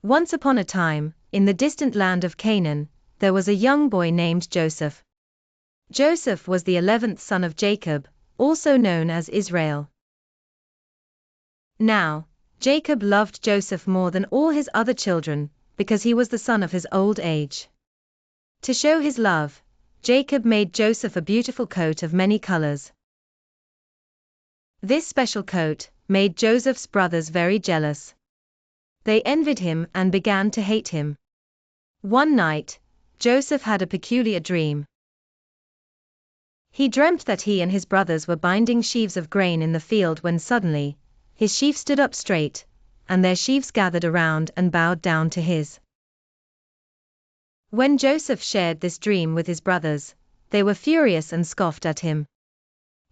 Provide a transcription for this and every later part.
Once upon a time, in the distant land of Canaan, there was a young boy named Joseph. Joseph was the 11th son of Jacob, also known as Israel. Now, Jacob loved Joseph more than all his other children, because he was the son of his old age. To show his love, Jacob made Joseph a beautiful coat of many colors. This special coat made Joseph's brothers very jealous. They envied him and began to hate him. One night, Joseph had a peculiar dream. He dreamt that he and his brothers were binding sheaves of grain in the field when suddenly, his sheaf stood up straight, and their sheaves gathered around and bowed down to his. When Joseph shared this dream with his brothers, they were furious and scoffed at him.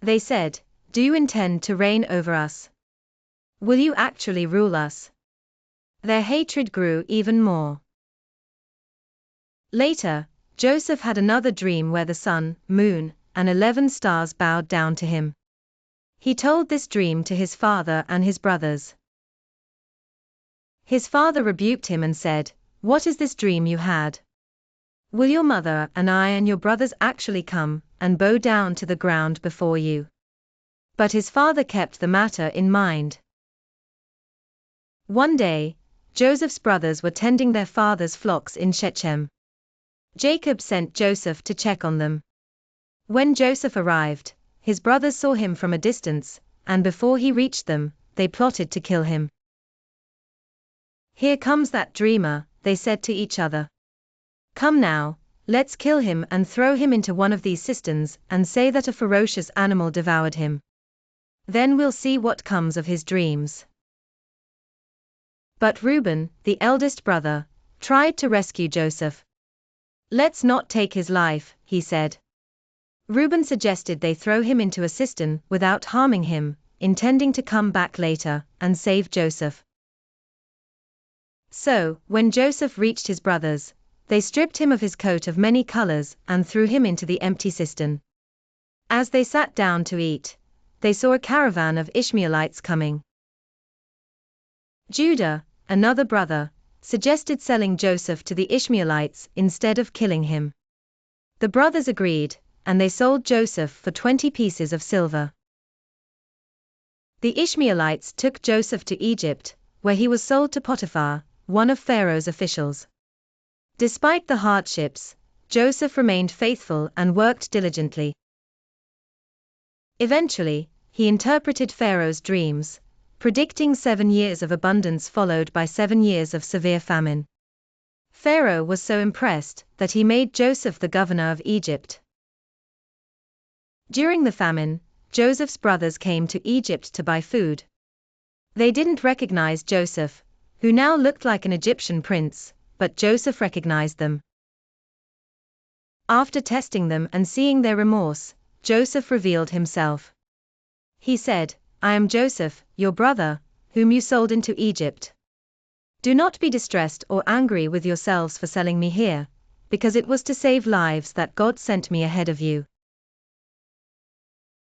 They said, "Do you intend to reign over us? Will you actually rule us?" Their hatred grew even more. Later, Joseph had another dream where the sun, moon, and 11 stars bowed down to him. He told this dream to his father and his brothers. His father rebuked him and said, "What is this dream you had? Will your mother and I and your brothers actually come and bow down to the ground before you?" But his father kept the matter in mind. One day, Joseph's brothers were tending their father's flocks in Shechem. Jacob sent Joseph to check on them. When Joseph arrived, his brothers saw him from a distance, and before he reached them, they plotted to kill him. "Here comes that dreamer," they said to each other. "Come now, let's kill him and throw him into one of these cisterns and say that a ferocious animal devoured him. Then we'll see what comes of his dreams." But Reuben, the eldest brother, tried to rescue Joseph. "Let's not take his life," he said. Reuben suggested they throw him into a cistern without harming him, intending to come back later and save Joseph. So, when Joseph reached his brothers, they stripped him of his coat of many colors and threw him into the empty cistern. As they sat down to eat, they saw a caravan of Ishmaelites coming. Judah, another brother, suggested selling Joseph to the Ishmaelites instead of killing him. The brothers agreed, and they sold Joseph for 20 pieces of silver. The Ishmaelites took Joseph to Egypt, where he was sold to Potiphar, one of Pharaoh's officials. Despite the hardships, Joseph remained faithful and worked diligently. Eventually, he interpreted Pharaoh's dreams, predicting 7 years of abundance followed by 7 years of severe famine. Pharaoh was so impressed that he made Joseph the governor of Egypt. During the famine, Joseph's brothers came to Egypt to buy food. They didn't recognize Joseph, who now looked like an Egyptian prince, but Joseph recognized them. After testing them and seeing their remorse, Joseph revealed himself. He said, "I am Joseph, your brother, whom you sold into Egypt. Do not be distressed or angry with yourselves for selling me here, because it was to save lives that God sent me ahead of you.